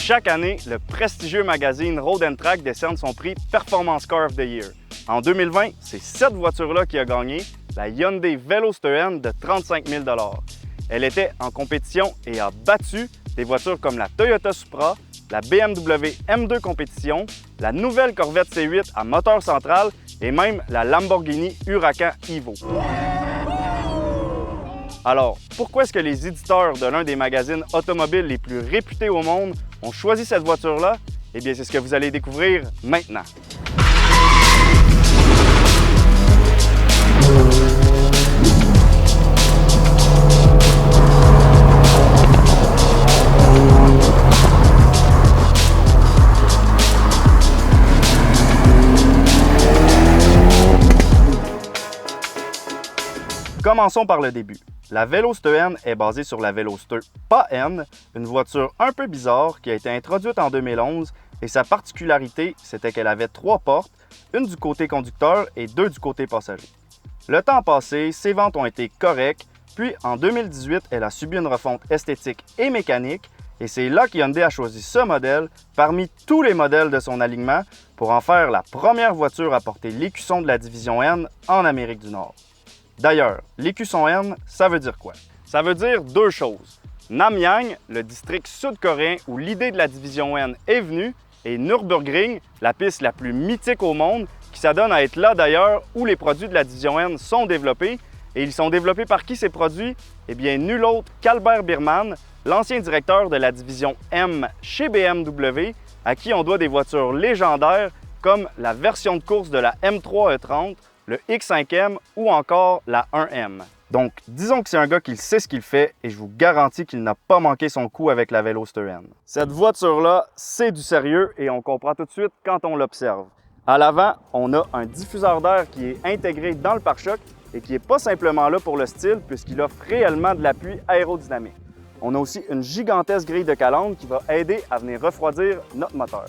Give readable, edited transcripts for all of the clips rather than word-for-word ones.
Chaque année, le prestigieux magazine Road & Track décerne son prix Performance Car of the Year. En 2020, c'est cette voiture-là qui a gagné, la Hyundai Veloster N de 35 000 $. Elle était en compétition et a battu des voitures comme la Toyota Supra, la BMW M2 Compétition, la nouvelle Corvette C8 à moteur central et même la Lamborghini Huracan Evo. Alors, pourquoi est-ce que les éditeurs de l'un des magazines automobiles les plus réputés au monde ont choisi cette voiture-là? Eh bien, c'est ce que vous allez découvrir maintenant. Commençons par le début. La Veloster N est basée sur la Veloster, pas N, une voiture un peu bizarre qui a été introduite en 2011 et sa particularité, c'était qu'elle avait 3 portes, une du côté conducteur et 2 du côté passager. Le temps passé, ses ventes ont été correctes, puis en 2018, elle a subi une refonte esthétique et mécanique et c'est là qu'Hyundai a choisi ce modèle parmi tous les modèles de son alignement pour en faire la première voiture à porter l'écusson de la division N en Amérique du Nord. D'ailleurs, l'écusson N, ça veut dire quoi? Ça veut dire 2 choses. Namyang, le district sud-coréen où l'idée de la division N est venue, et Nürburgring, la piste la plus mythique au monde, qui s'adonne à être là d'ailleurs où les produits de la division N sont développés. Et ils sont développés par qui ces produits? Eh bien, nul autre qu'Albert Birman, l'ancien directeur de la division M chez BMW, à qui on doit des voitures légendaires comme la version de course de la M3 E30, le X5M ou encore la 1M. Donc, disons que c'est un gars qui sait ce qu'il fait et je vous garantis qu'il n'a pas manqué son coup avec la Veloster N. Cette voiture-là, c'est du sérieux et on comprend tout de suite quand on l'observe. À l'avant, on a un diffuseur d'air qui est intégré dans le pare-choc et qui n'est pas simplement là pour le style puisqu'il offre réellement de l'appui aérodynamique. On a aussi une gigantesque grille de calandre qui va aider à venir refroidir notre moteur.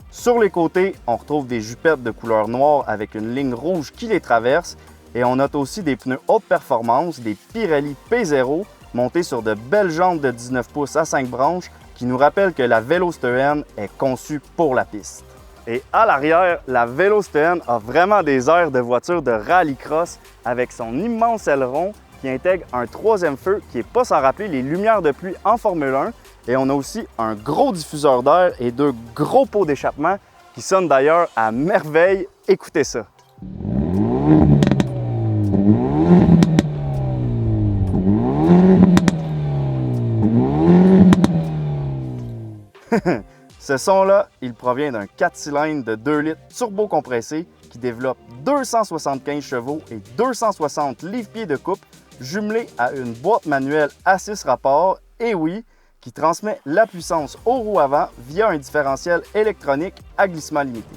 Sur les côtés, on retrouve des jupettes de couleur noire avec une ligne rouge qui les traverse et on note aussi des pneus haute performance, des Pirelli P0 montés sur de belles jantes de 19 pouces à 5 branches qui nous rappellent que la Veloster N est conçue pour la piste. Et à l'arrière, la Veloster N a vraiment des airs de voiture de rallycross avec son immense aileron qui intègre un 3e feu qui n'est pas sans rappeler les lumières de pluie en Formule 1. Et on a aussi un gros diffuseur d'air et 2 gros pots d'échappement qui sonnent d'ailleurs à merveille. Écoutez ça. Ce son-là, il provient d'un 4 cylindres de 2 litres turbo-compressé qui développe 275 chevaux et 260 livres-pieds de couple jumelé à une boîte manuelle à 6 rapports, et oui, qui transmet la puissance aux roues avant via un différentiel électronique à glissement limité.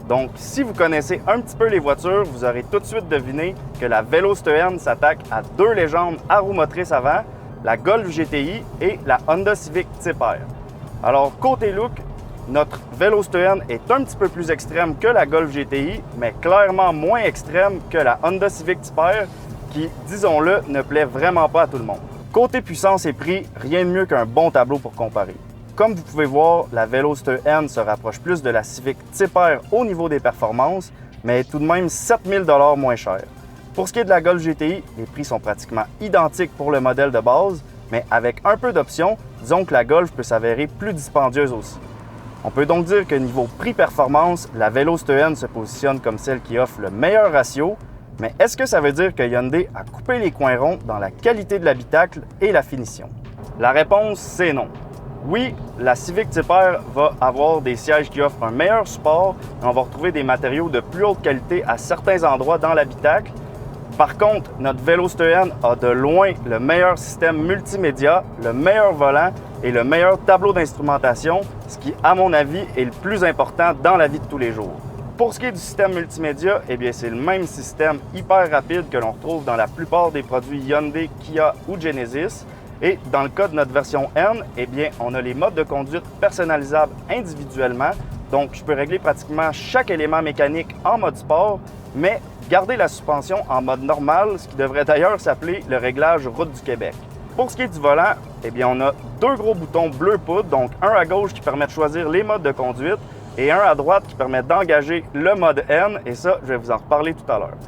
Donc, si vous connaissez un petit peu les voitures, vous aurez tout de suite deviné que la Veloster N s'attaque à 2 légendes à roues motrices avant, la Golf GTI et la Honda Civic Type R. Alors, côté look, notre Veloster N est un petit peu plus extrême que la Golf GTI, mais clairement moins extrême que la Honda Civic Type R, qui, disons-le, ne plaît vraiment pas à tout le monde. Côté puissance et prix, rien de mieux qu'un bon tableau pour comparer. Comme vous pouvez voir, la Veloster N se rapproche plus de la Civic Type R au niveau des performances, mais est tout de même 7 000 $ moins cher. Pour ce qui est de la Golf GTI, les prix sont pratiquement identiques pour le modèle de base, mais avec un peu d'options, disons que la Golf peut s'avérer plus dispendieuse aussi. On peut donc dire que niveau prix-performance, la Veloster N se positionne comme celle qui offre le meilleur ratio. Mais est-ce que ça veut dire que Hyundai a coupé les coins ronds dans la qualité de l'habitacle et la finition? La réponse, c'est non. Oui, la Civic Type R va avoir des sièges qui offrent un meilleur support et on va retrouver des matériaux de plus haute qualité à certains endroits dans l'habitacle. Par contre, notre Veloster N a de loin le meilleur système multimédia, le meilleur volant et le meilleur tableau d'instrumentation, ce qui, à mon avis, est le plus important dans la vie de tous les jours. Pour ce qui est du système multimédia, eh bien, c'est le même système hyper rapide que l'on retrouve dans la plupart des produits Hyundai, Kia ou Genesis. Et dans le cas de notre version N, eh bien, on a les modes de conduite personnalisables individuellement. Donc, je peux régler pratiquement chaque élément mécanique en mode sport, mais garder la suspension en mode normal, ce qui devrait d'ailleurs s'appeler le réglage route du Québec. Pour ce qui est du volant, eh bien, on a deux gros boutons bleu poudre, donc un à gauche qui permet de choisir les modes de conduite et un à droite qui permet d'engager le mode N, et ça, je vais vous en reparler tout à l'heure.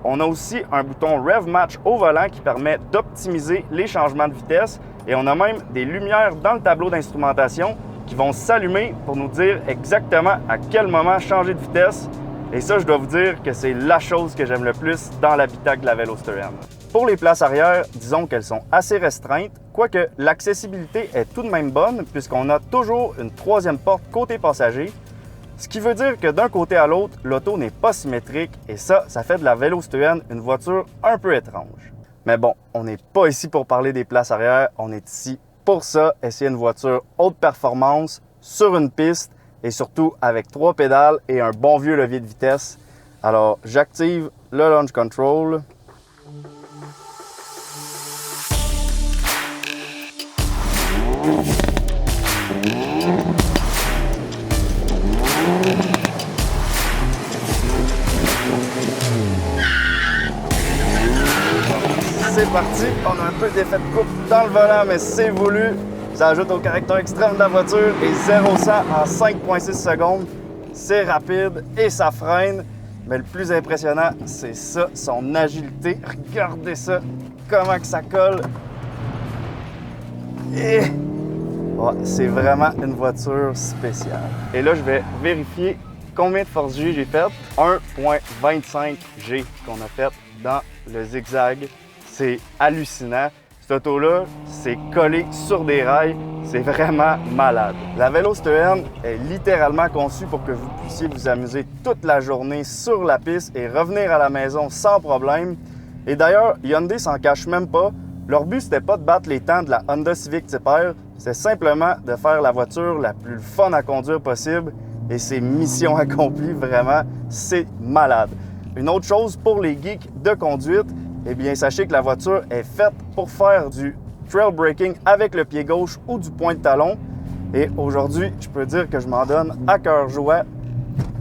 On a aussi un bouton Rev Match au volant qui permet d'optimiser les changements de vitesse, et on a même des lumières dans le tableau d'instrumentation qui vont s'allumer pour nous dire exactement à quel moment changer de vitesse. Et ça, je dois vous dire que c'est la chose que j'aime le plus dans l'habitacle de la Veloster N. Pour les places arrière, disons qu'elles sont assez restreintes, quoique l'accessibilité est tout de même bonne puisqu'on a toujours une troisième porte côté passager, ce qui veut dire que d'un côté à l'autre, l'auto n'est pas symétrique et ça fait de la Veloster N une voiture un peu étrange. Mais bon, on n'est pas ici pour parler des places arrière, on est ici pour ça, essayer une voiture haute performance sur une piste et surtout avec 3 pédales et un bon vieux levier de vitesse. Alors, j'active le launch control. C'est parti, on a un peu d'effet de coupe dans le volant, mais c'est voulu. Ça ajoute au caractère extrême de la voiture et 0-100 en 5,6 secondes. C'est rapide et ça freine. Mais le plus impressionnant, c'est ça, son agilité. Regardez ça, comment que ça colle. Et ouais, c'est vraiment une voiture spéciale. Et là, je vais vérifier combien de force G j'ai fait. 1,25 G qu'on a fait dans le zigzag. C'est hallucinant. Cette auto-là, c'est collé sur des rails. C'est vraiment malade. La Veloster N est littéralement conçue pour que vous puissiez vous amuser toute la journée sur la piste et revenir à la maison sans problème. Et d'ailleurs, Hyundai s'en cache même pas. Leur but, c'était pas de battre les temps de la Honda Civic Type R, c'est simplement de faire la voiture la plus fun à conduire possible. Et c'est mission accomplie, vraiment, c'est malade. Une autre chose pour les geeks de conduite, eh bien, sachez que la voiture est faite pour faire du trail braking avec le pied gauche ou du point de talon. Et aujourd'hui, je peux dire que je m'en donne à cœur joie.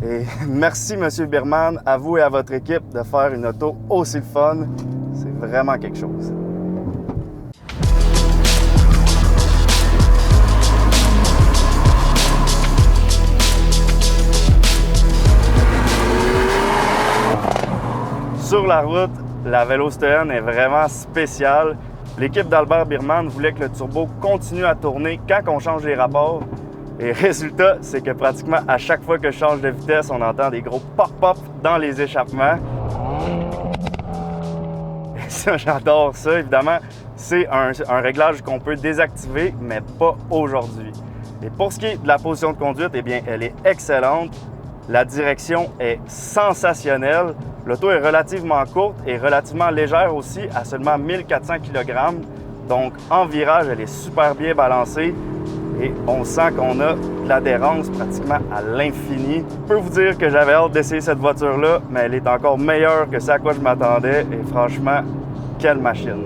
Et merci, M. Birman, à vous et à votre équipe de faire une auto aussi fun. C'est vraiment quelque chose. Sur la route, la Veloster N est vraiment spéciale. L'équipe d'Albert Birman voulait que le turbo continue à tourner quand on change les rapports. Et résultat, c'est que pratiquement à chaque fois que je change de vitesse, on entend des gros pop-pop dans les échappements. Et ça, j'adore ça. Évidemment, c'est un réglage qu'on peut désactiver, mais pas aujourd'hui. Et pour ce qui est de la position de conduite, eh bien, elle est excellente. La direction est sensationnelle. L'auto est relativement courte et relativement légère aussi, à seulement 1400 kg. Donc, en virage, elle est super bien balancée et on sent qu'on a de l'adhérence pratiquement à l'infini. Je peux vous dire que j'avais hâte d'essayer cette voiture-là, mais elle est encore meilleure que ce à quoi je m'attendais et franchement, quelle machine!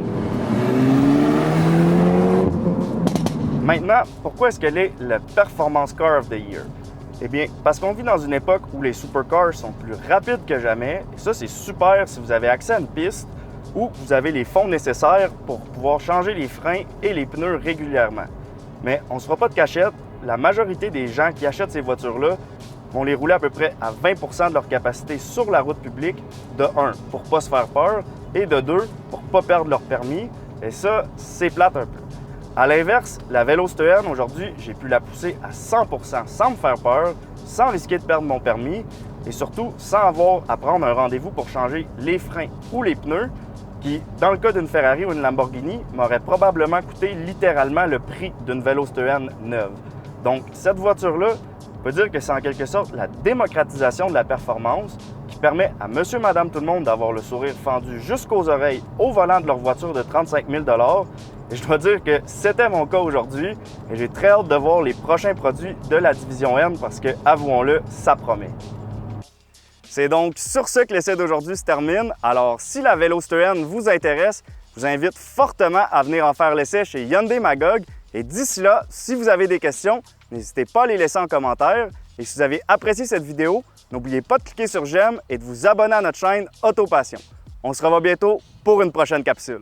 Maintenant, pourquoi est-ce qu'elle est le Performance Car of the Year? Eh bien, parce qu'on vit dans une époque où les supercars sont plus rapides que jamais, et ça, c'est super si vous avez accès à une piste où vous avez les fonds nécessaires pour pouvoir changer les freins et les pneus régulièrement. Mais on ne se fera pas de cachette, la majorité des gens qui achètent ces voitures-là vont les rouler à peu près à 20% de leur capacité sur la route publique, de 1, pour ne pas se faire peur, et de 2, pour ne pas perdre leur permis, et ça, c'est plate un peu. À l'inverse, la Veloster N, aujourd'hui, j'ai pu la pousser à 100% sans me faire peur, sans risquer de perdre mon permis et surtout sans avoir à prendre un rendez-vous pour changer les freins ou les pneus qui, dans le cas d'une Ferrari ou une Lamborghini, m'aurait probablement coûté littéralement le prix d'une Veloster N neuve. Donc, cette voiture-là, on peut dire que c'est en quelque sorte la démocratisation de la performance qui permet à monsieur, madame, tout le monde d'avoir le sourire fendu jusqu'aux oreilles au volant de leur voiture de 35 000 $. Et je dois dire que c'était mon cas aujourd'hui et j'ai très hâte de voir les prochains produits de la division N parce que, avouons-le, ça promet. C'est donc sur ce que l'essai d'aujourd'hui se termine. Alors, si la Veloster N vous intéresse, je vous invite fortement à venir en faire l'essai chez Hyundai Magog. Et d'ici là, si vous avez des questions, n'hésitez pas à les laisser en commentaire. Et si vous avez apprécié cette vidéo, n'oubliez pas de cliquer sur j'aime et de vous abonner à notre chaîne Auto Passion. On se revoit bientôt pour une prochaine capsule.